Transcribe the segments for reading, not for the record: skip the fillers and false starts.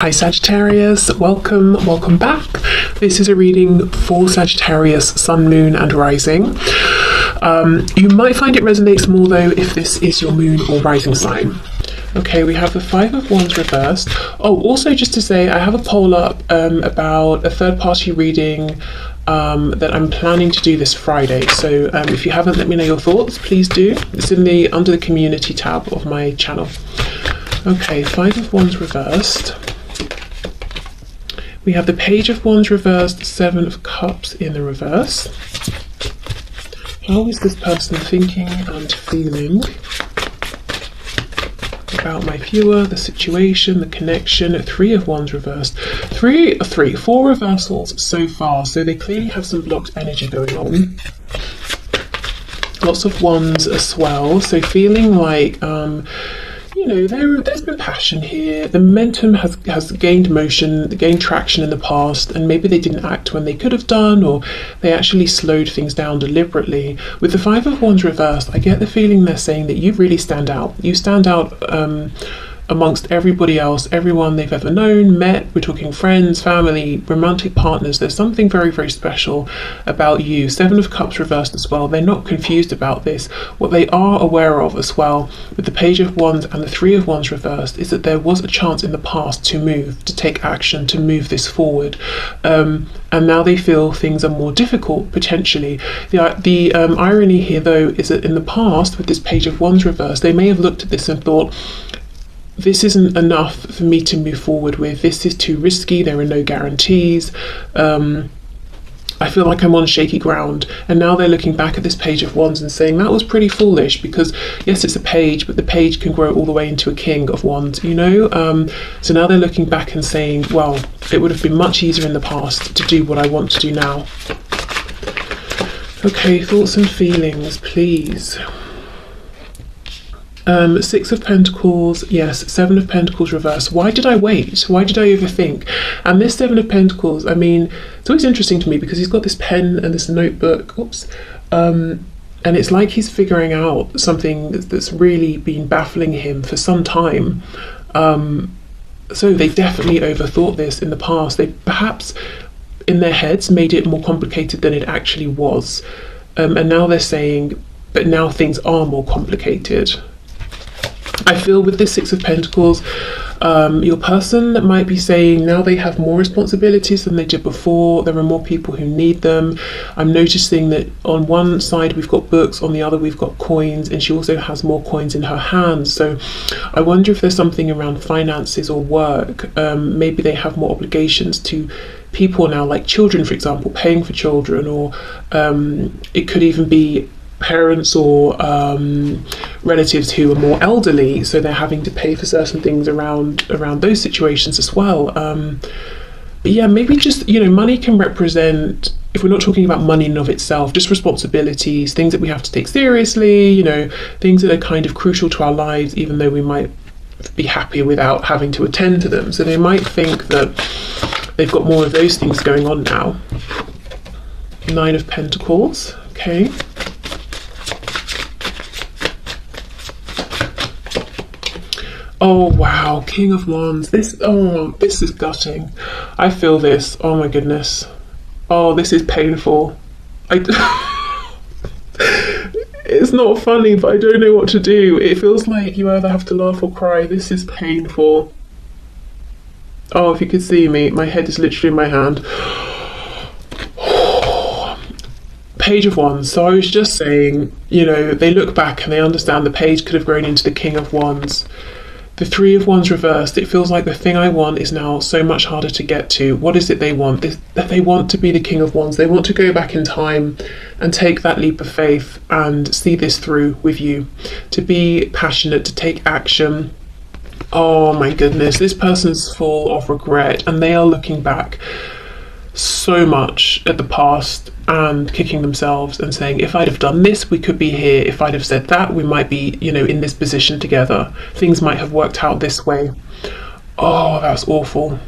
Hi Sagittarius, welcome back. This is a reading for Sagittarius, Sun, Moon and Rising. You might find it resonates more though if this is your Moon or Rising sign. Okay, we have the Five of Wands reversed. Oh, also just to say, I have a poll up about a third-party reading that I'm planning to do this Friday. So if you haven't, let me know your thoughts, please do. It's under the community tab of my channel. Okay, Five of Wands reversed. We have the Page of Wands reversed, Seven of Cups in the reverse. How is this person thinking and feeling about my viewer, the situation, the connection? Three of Wands reversed. Four reversals so far, so they clearly have some blocked energy going on. Lots of Wands as well, so feeling like you know, there's been passion here. The momentum has gained motion, gained traction in the past, and maybe they didn't act when they could have done, or they actually slowed things down deliberately. With the Five of Wands reversed, I get the feeling they're saying that you really stand out. You stand out amongst everybody else, everyone they've ever known, met. We're talking friends, family, romantic partners. There's something very, very special about you. Seven of Cups reversed as well. They're not confused about this. What they are aware of as well with the Page of Wands and the Three of Wands reversed is that there was a chance in the past to move, to take action, to move this forward. And now they feel things are more difficult, potentially. The irony here, though, is that in the past, with this Page of Wands reversed, they may have looked at this and thought, this isn't enough for me to move forward with. This is too risky. There are no guarantees. I feel like I'm on shaky ground. And now they're looking back at this Page of Wands and saying that was pretty foolish, because yes, it's a page, but the page can grow all the way into a King of Wands, you know? So now they're looking back and saying, well, it would have been much easier in the past to do what I want to do now. Okay, thoughts and feelings, please. Six of Pentacles, yes, Seven of Pentacles reverse. Why did I wait? Why did I overthink? And this Seven of Pentacles, I mean, it's always interesting to me because he's got this pen and this notebook, and it's like he's figuring out something that's really been baffling him for some time. So they definitely overthought this in the past. They perhaps, in their heads, made it more complicated than it actually was. And now they're saying, but now things are more complicated. I feel with this Six of Pentacles, your person might be saying now they have more responsibilities than they did before. There are more people who need them. I'm noticing that on one side we've got books, on the other we've got coins, and she also has more coins in her hands. So I wonder if there's something around finances or work. Maybe they have more obligations to people now, like children, for example, paying for children, or it could even be parents or relatives who are more elderly, so they're having to pay for certain things around those situations as well. But yeah, maybe just, you know, money can represent, if we're not talking about money in and of itself, just responsibilities, things that we have to take seriously, you know, things that are kind of crucial to our lives, even though we might be happier without having to attend to them. So they might think that they've got more of those things going on now. Nine of Pentacles, okay. Oh wow, King of Wands. This is gutting. I feel this. Oh my goodness. Oh, this is painful. It's not funny, but I don't know what to do. It feels like you either have to laugh or cry. This is painful. Oh, if you could see me, my head is literally in my hand. Page of Wands. So I was just saying, you know, they look back and they understand the page could have grown into the King of Wands. The Three of Wands reversed, it feels like the thing I want is now so much harder to get to. What is it they want? That they want to be the King of Wands. They want to go back in time and take that leap of faith and see this through with you. To be passionate, to take action. Oh my goodness, this person's full of regret and they are looking back so much at the past and kicking themselves and saying, if I'd have done this, we could be here. If I'd have said that, we might be, you know, in this position together. Things might have worked out this way. Oh, that's awful.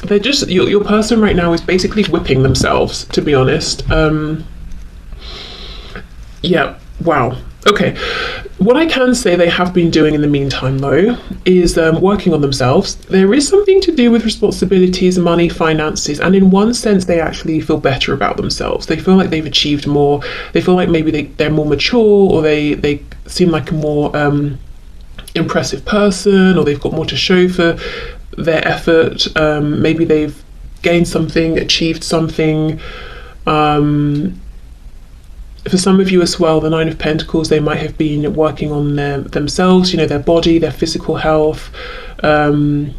They're just, your person right now is basically whipping themselves, to be honest. Yeah, wow. Okay, What I can say they have been doing in the meantime, though, is working on themselves. There is something to do with responsibilities, money, finances, and in one sense, they actually feel better about themselves. They feel like they've achieved more. They feel like maybe they're more mature, or they seem like a more impressive person, or they've got more to show for their effort. Maybe they've gained something, achieved something. For some of you as well, the Nine of Pentacles, they might have been working on themselves, you know, their body, their physical health. They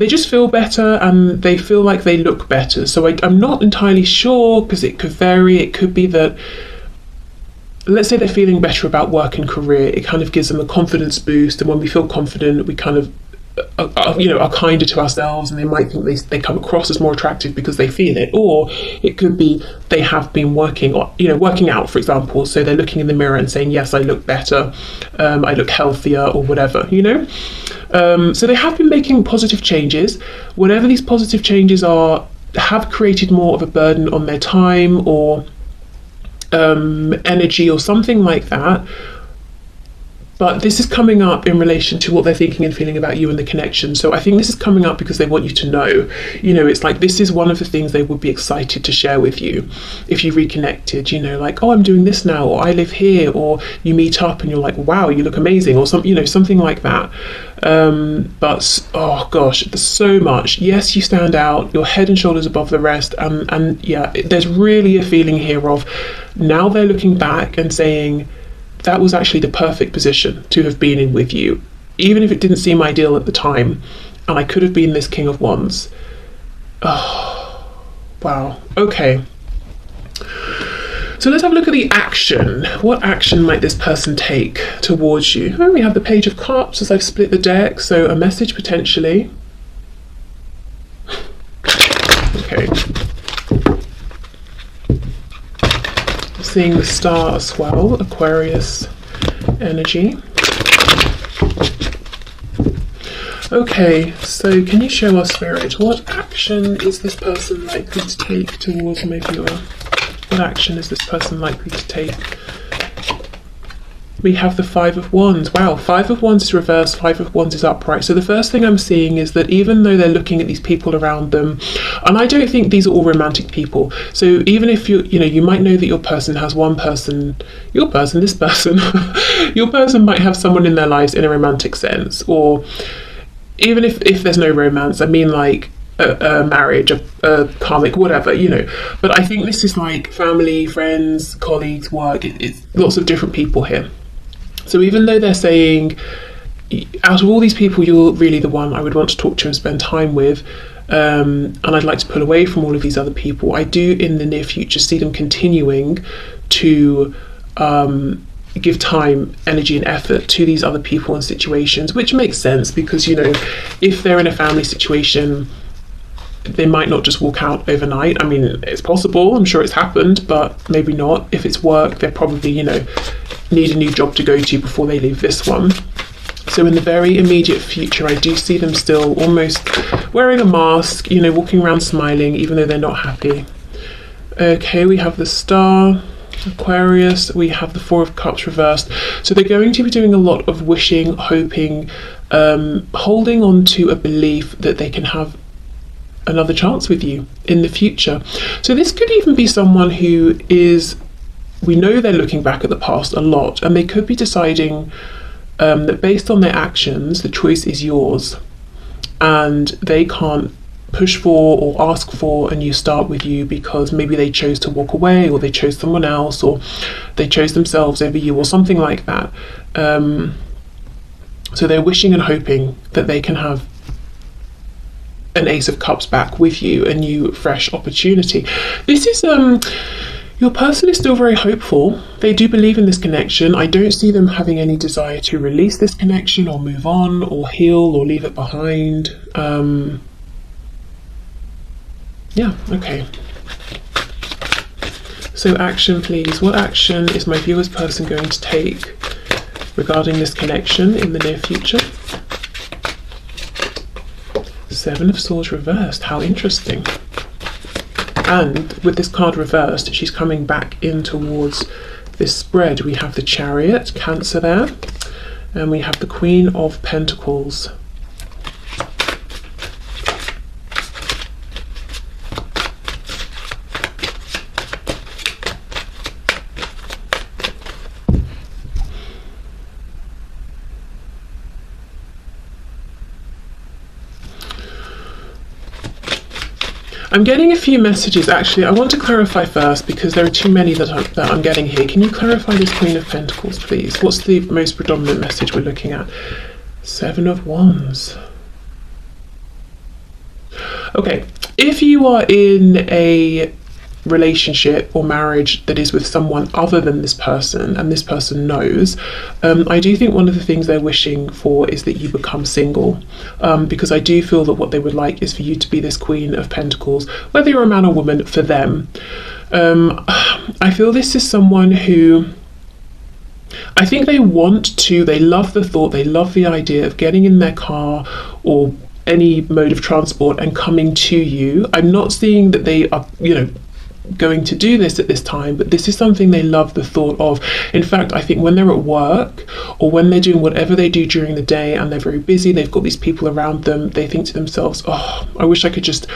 just feel better, and they feel like they look better. So I'm not entirely sure, because it could vary. It could be that, let's say they're feeling better about work and career. It kind of gives them a confidence boost, and when we feel confident, we kind of are kinder to ourselves, and they might think they come across as more attractive because they feel it. Or it could be they have been working out, for example, so they're looking in the mirror and saying, yes, I look better, I look healthier, or whatever, so they have been making positive changes. Whatever these positive changes are, have created more of a burden on their time or energy or something like that. But this is coming up in relation to what they're thinking and feeling about you and the connection. So I think this is coming up because they want you to know. It's like, this is one of the things they would be excited to share with you if you reconnected, like, oh, I'm doing this now, or I live here, or you meet up and you're like, wow, you look amazing, or something like that. But oh gosh, there's so much. Yes, you stand out, you're head and shoulders above the rest, and yeah, there's really a feeling here of, now they're looking back and saying, that was actually the perfect position to have been in with you, even if it didn't seem ideal at the time, and I could have been this King of Wands. Oh, wow. Okay. So let's have a look at the action. What action might this person take towards you? Oh, we have the Page of Cups as I've split the deck, so a message potentially. Okay. Seeing the Star as well, Aquarius energy. Okay, so can you show us, Spirit, what action is this person likely to take towards my viewer? What action is this person likely to take? We have the Five of Wands. Wow, Five of Wands is reversed, Five of Wands is upright. So the first thing I'm seeing is that even though they're looking at these people around them, and I don't think these are all romantic people. So even if you might know that your person has your person might have someone in their lives in a romantic sense, or even if there's no romance, I mean like a marriage, a karmic, whatever, But I think this is like family, friends, colleagues, work. It's lots of different people here. So even though they're saying, out of all these people, you're really the one I would want to talk to and spend time with, and I'd like to pull away from all of these other people, I do in the near future see them continuing to give time, energy and effort to these other people and situations, which makes sense because, if they're in a family situation, they might not just walk out overnight. I mean, it's possible, I'm sure it's happened, but maybe not. If it's work, they're probably, need a new job to go to before they leave this one. So in the very immediate future, I do see them still almost wearing a mask, walking around smiling, even though they're not happy. Okay, we have the Star, Aquarius, we have the Four of Cups reversed. So they're going to be doing a lot of wishing, hoping, holding on to a belief that they can have another chance with you in the future. So this could even be someone who is, we know they're looking back at the past a lot, and they could be deciding that based on their actions, the choice is yours, and they can't push for or ask for a new start with you because maybe they chose to walk away, or they chose someone else, or they chose themselves over you, or something like that. So they're wishing and hoping that they can have an Ace of Cups back with you, a new fresh opportunity. This is your person is still very hopeful. They do believe in this connection. I don't see them having any desire to release this connection or move on or heal or leave it behind. Yeah, okay. So action, please. What action is my viewer's person going to take regarding this connection in the near future? Seven of Swords reversed. How interesting. And with this card reversed, she's coming back in towards this spread, we have the Chariot, Cancer there, and we have the Queen of Pentacles. I'm getting a few messages. Actually, I want to clarify first because there are too many that I'm getting here. Can you clarify this Queen of Pentacles, please? What's the most predominant message we're looking at? Seven of Wands. Okay, if you are in a relationship or marriage that is with someone other than this person, and this person knows, I do think one of the things they're wishing for is that you become single, because I do feel that what they would like is for you to be this Queen of Pentacles, whether you're a man or woman, for them. I feel this is someone who, I think they love the thought, they love the idea of getting in their car or any mode of transport and coming to you. I'm not seeing that they are, going to do this at this time, but this is something they love the thought of. In fact, I think when they're at work or when they're doing whatever they do during the day and they're very busy, they've got these people around them, they think to themselves, oh, I wish I could just,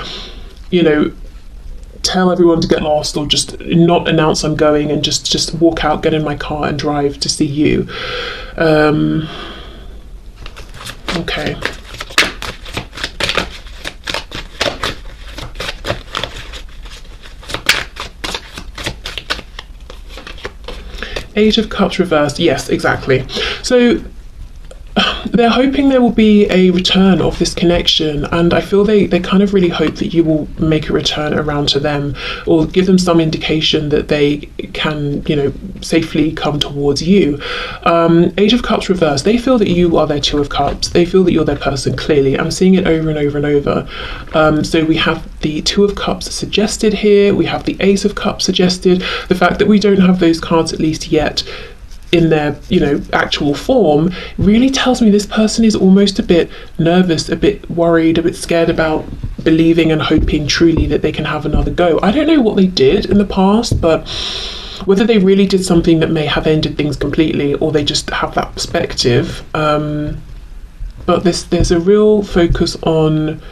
tell everyone to get lost, or just not announce I'm going and just walk out, get in my car and drive to see you. Okay. Eight of Cups reversed. Yes, exactly. So they're hoping there will be a return of this connection, and I feel they kind of really hope that you will make a return around to them, or give them some indication that they can, safely come towards you. Eight of Cups reversed. They feel that you are their Two of Cups. They feel that you're their person, clearly. I'm seeing it over and over and over. So we have the Two of Cups suggested here. We have the Ace of Cups suggested. The fact that we don't have those cards, at least yet, in their actual form, really tells me this person is almost a bit nervous, a bit worried, a bit scared about believing and hoping truly that they can have another go. I don't know what they did in the past, but whether they really did something that may have ended things completely, or they just have that perspective, but there's a real focus on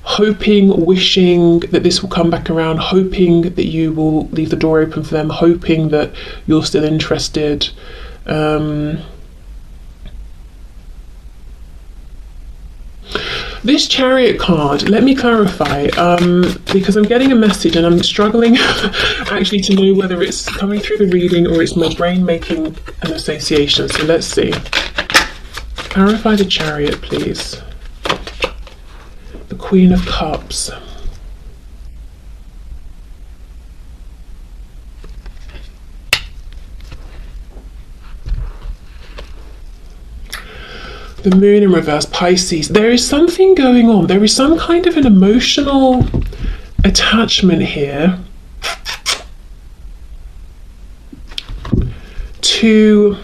hoping, wishing that this will come back around, hoping that you will leave the door open for them, hoping that you're still interested. This Chariot card, let me clarify, because I'm getting a message and I'm struggling actually to know whether it's coming through the reading or it's my brain making an association. So let's see. Clarify the Chariot, please. The Queen of Cups. The Moon in reverse, Pisces. There is something going on. There is some kind of an emotional attachment here to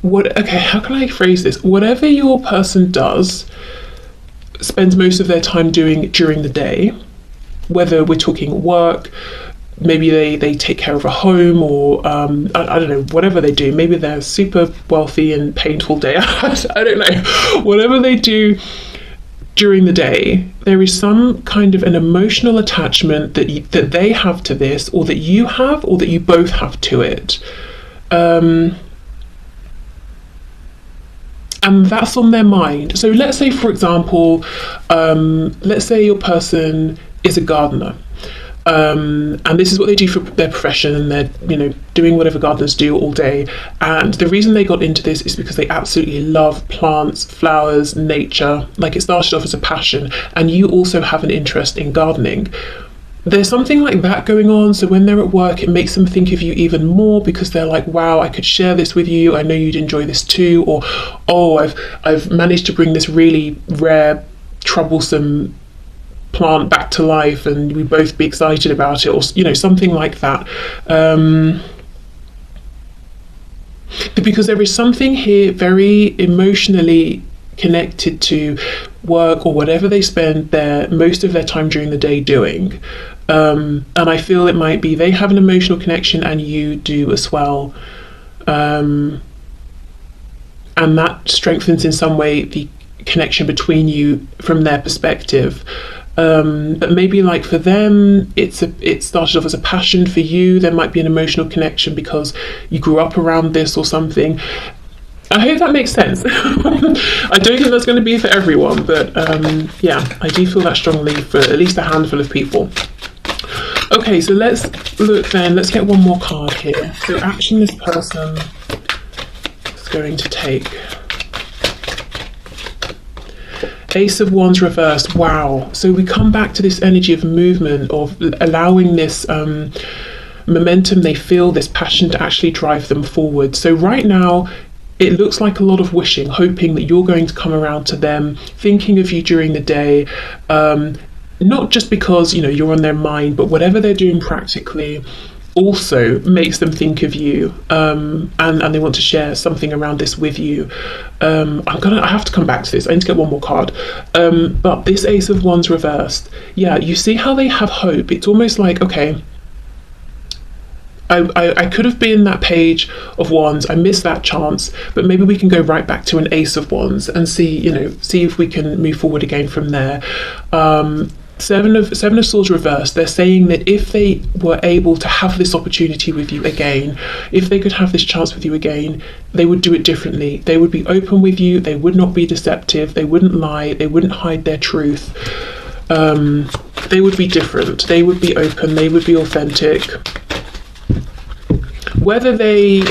how can I phrase this? Whatever your person does, spends most of their time doing during the day, whether we're talking work, maybe they take care of a home, or I don't know, whatever they do. Maybe they're super wealthy and painful day. I don't know. Whatever they do during the day, there is some kind of an emotional attachment that they have to this, or that you have, or that you both have to it. And that's on their mind. So let's say, for example, let's say your person is a gardener, and this is what they do for their profession, and they're doing whatever gardeners do all day. And the reason they got into this is because they absolutely love plants, flowers, nature. Like, it started off as a passion, and you also have an interest in gardening. There's something like that going on. So when they're at work, it makes them think of you even more, because they're like, wow, I could share this with you, I know you'd enjoy this too. Or, oh, I've managed to bring this really rare, troublesome plant back to life, and we both be excited about it, or something like that. Because there is something here very emotionally connected to work or whatever they spend most of their time during the day doing. And I feel it might be they have an emotional connection and you do as well. And that strengthens in some way the connection between you from their perspective. But maybe like for them, it started off as a passion. For you, there might be an emotional connection because you grew up around this or something. I hope that makes sense. I don't think that's going to be for everyone, but yeah, I do feel that strongly for at least a handful of people. Okay, so let's look then. Let's get one more card here. So action this person is going to take. Ace of Wands reversed. Wow. So we come back to this energy of movement, of allowing this momentum they feel, this passion to actually drive them forward. So right now, it looks like a lot of wishing, hoping that you're going to come around to them, thinking of you during the day, not just because, you know, you're on their mind, but whatever they're doing practically also makes them think of you, and they want to share something around this with you. I have to come back to this. I need to get one more card. But this Ace of Wands reversed, yeah, you see how they have hope. It's almost like, okay, I could have been that Page of Wands, I missed that chance, but maybe we can go right back to an Ace of Wands and see if we can move forward again from there. Seven of Swords reversed. They're saying that if they were able to have this opportunity with you again, if they could have this chance with you again, they would do it differently. They would be open with you. They would not be deceptive. They wouldn't lie. They wouldn't hide their truth. They would be different. They would be open. They would be authentic. Whether they,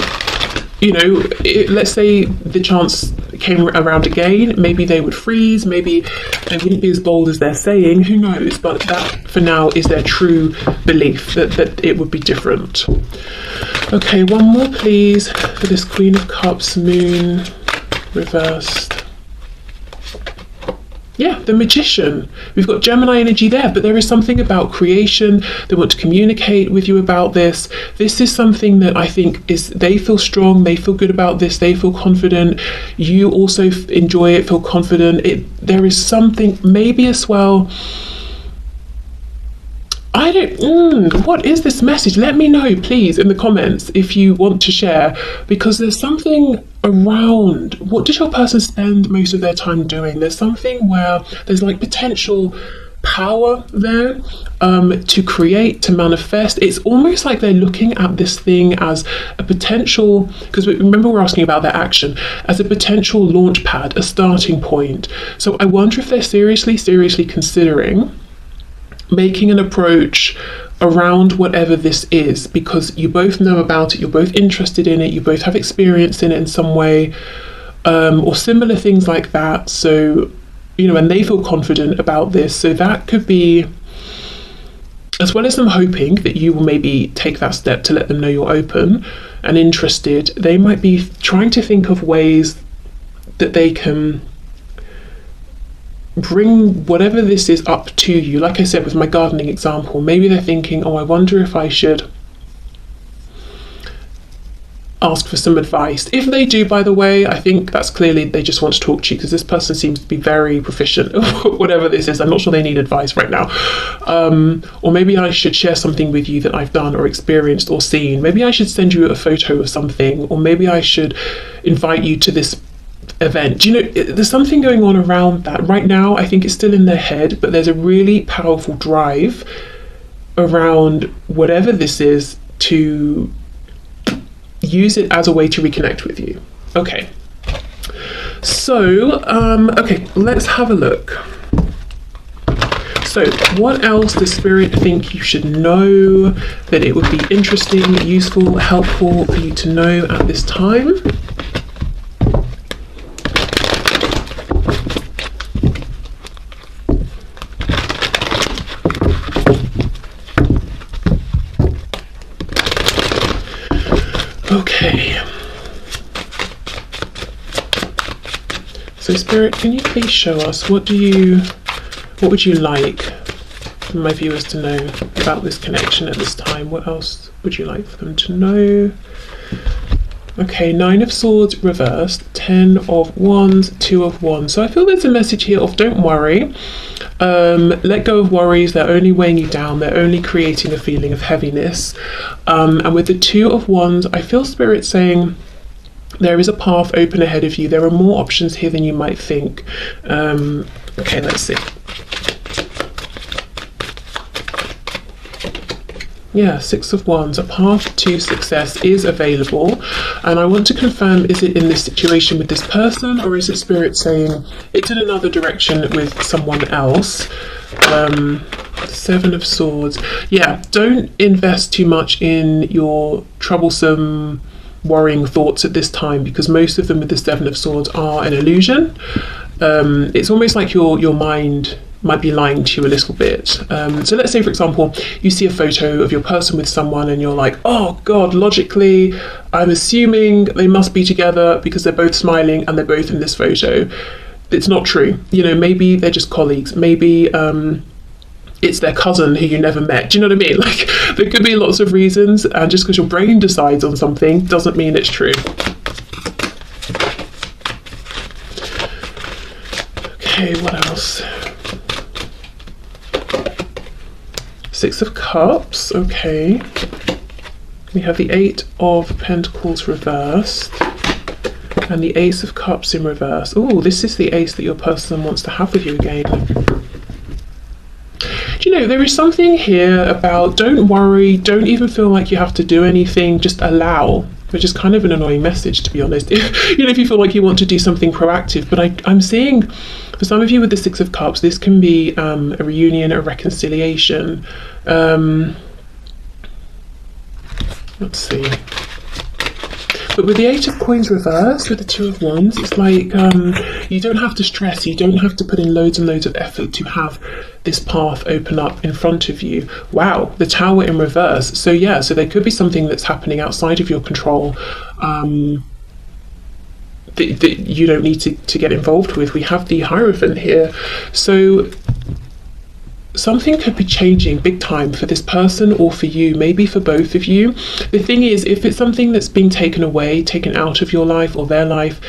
let's say the chance came around again, maybe they would freeze, maybe they wouldn't be as bold as they're saying, who knows, but that for now is their true belief, that it would be different. Okay, one more please for this Queen of Cups, Moon reversed. Yeah, the Magician. We've got Gemini energy there, but there is something about creation. They want to communicate with you about this. This is something that I think they feel strong, they feel good about this, they feel confident. You also enjoy it, feel confident. There is something, maybe as well, what is this message? Let me know, please, in the comments if you want to share, because there's something around, what does your person spend most of their time doing? There's something where there's like potential power there to create, to manifest. It's almost like they're looking at this thing as a potential, because remember we're asking about their action, as a potential launch pad, a starting point. So I wonder if they're seriously considering making an approach around whatever this is, because you both know about it, you're both interested in it, you both have experience in it in some way, or similar things like that. So, and they feel confident about this. So that could be, as well as them hoping that you will maybe take that step to let them know you're open and interested, they might be trying to think of ways that they can bring whatever this is up to you. Like I said with my gardening example, maybe they're thinking, I wonder if I should ask for some advice. If they do, by the way, I think that's clearly they just want to talk to you, because this person seems to be very proficient whatever this is. I'm not sure they need advice right now. Or maybe I should share something with you that I've done or experienced or seen. Maybe I should send you a photo of something, or maybe I should invite you to this event. There's something going on around that right now. I think it's still in their head, but there's a really powerful drive around whatever this is to use it as a way to reconnect with you. Okay, so okay, let's have a look. So what else does Spirit think you should know, that it would be interesting, useful, helpful for you to know at this time? Okay, so Spirit, can you please show us what would you like for my viewers to know about this connection at this time? What else would you like for them to know? Okay, 9 of Swords reversed, 10 of Wands, 2 of Wands. So I feel there's a message here of don't worry. Let go of worries. They're only weighing you down. They're only creating a feeling of heaviness. And with the 2 of Wands, I feel Spirit saying there is a path open ahead of you. There are more options here than you might think. Okay, let's see. Yeah, 6 of Wands, a path to success is available. And I want to confirm, is it in this situation with this person, or is it Spirit saying it's in another direction with someone else? 7 of Swords. Yeah, don't invest too much in your troublesome, worrying thoughts at this time, because most of them with the 7 of Swords are an illusion. It's almost like your mind might be lying to you a little bit. So let's say, for example, you see a photo of your person with someone and you're like, oh God, logically, I'm assuming they must be together because they're both smiling and they're both in this photo. It's not true. You know, maybe they're just colleagues. Maybe it's their cousin who you never met. Do you know what I mean? Like, there could be lots of reasons, and just because your brain decides on something doesn't mean it's true. Okay, what else? 6 of Cups, okay. We have the 8 of Pentacles reversed and the Ace of Cups in reverse. Oh, this is the ace that your person wants to have with you again. Do you know, there is something here about don't worry, don't even feel like you have to do anything, just allow, which is kind of an annoying message, to be honest. If, you know, if you feel like you want to do something proactive, but I'm seeing for some of you with the 6 of Cups, this can be a reunion, a reconciliation. Let's see. But with the 8 of Coins reversed, with the 2 of Wands, it's like you don't have to stress, you don't have to put in loads and loads of effort to have this path open up in front of you. Wow, the Tower in reverse. So yeah, so there could be something that's happening outside of your control that you don't need to get involved with. We have the Hierophant here. So something could be changing big time for this person or for you, maybe for both of you. The thing is, if it's something that's being taken away, taken out of your life or their life,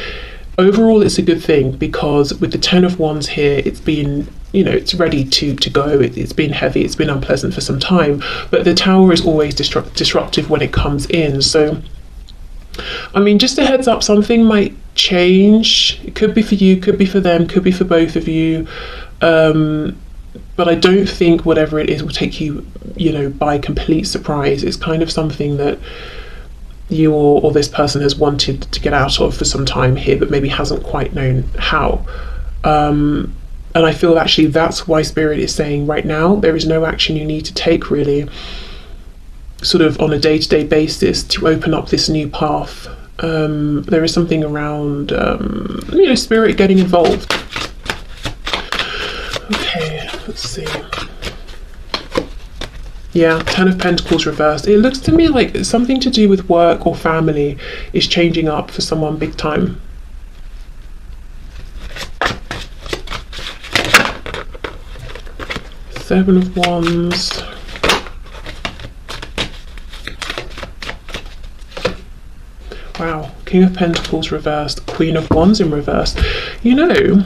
overall it's a good thing, because with the 10 of Wands here, it's been, you know, it's ready to go. It's been heavy, it's been unpleasant for some time, but the Tower is always disruptive when it comes in. So I mean, just a heads up, something might change. It could be for you, could be for them, could be for both of you. But I don't think whatever it is will take you, you know, by complete surprise. It's kind of something that you or this person has wanted to get out of for some time here, but maybe hasn't quite known how. And I feel actually that's why Spirit is saying right now there is no action you need to take, really, sort of on a day-to-day basis, to open up this new path. There is something around, you know, Spirit getting involved. Okay, let's see. Yeah, 10 of Pentacles reversed. It looks to me like something to do with work or family is changing up for someone big time. Seven of Wands. Wow, King of Pentacles reversed, Queen of Wands in reverse. You know,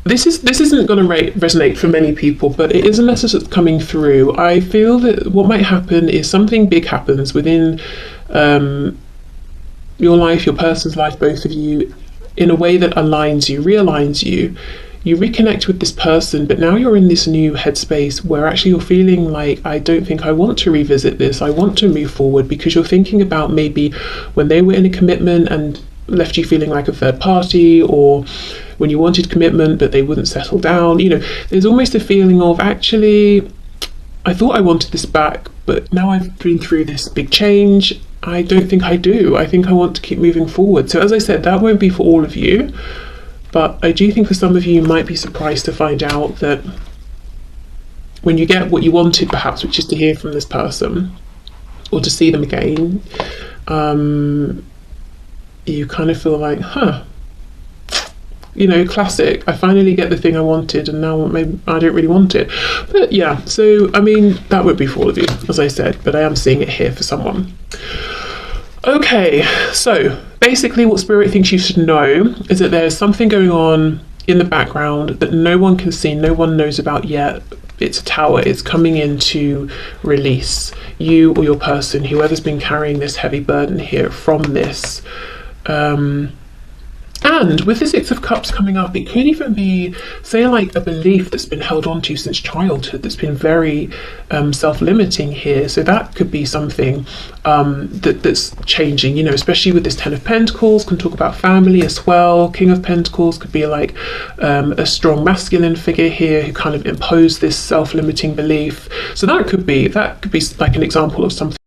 this isn't going to resonate for many people, but it is a message that's coming through. I feel that what might happen is something big happens within your life, your person's life, both of you, in a way that aligns you, realigns you. You reconnect with this person, but now you're in this new headspace where actually you're feeling like, I don't think I want to revisit this. I want to move forward, because you're thinking about maybe when they were in a commitment and left you feeling like a third party, or when you wanted commitment but they wouldn't settle down. You know, there's almost a feeling of, actually, I thought I wanted this back, but now I've been through this big change, I don't think I do. I think I want to keep moving forward. So as I said, that won't be for all of you, but I do think for some of you, you might be surprised to find out that when you get what you wanted, perhaps, which is to hear from this person or to see them again, you kind of feel like, you know, classic. I finally get the thing I wanted, and now maybe I don't really want it. But yeah, so I mean, that would be for all of you, as I said, but I am seeing it here for someone. Okay, so basically what Spirit thinks you should know is that there's something going on in the background that no one can see, no one knows about yet. It's a tower, it's coming in to release you or your person, whoever's been carrying this heavy burden here from this. And with the Six of Cups coming up, it could even be, say, like a belief that's been held on to since childhood that's been very self-limiting here. So that could be something that's changing, you know, especially with this Ten of Pentacles, can talk about family as well. King of Pentacles could be like a strong masculine figure here who kind of imposed this self-limiting belief. So that could be like an example of something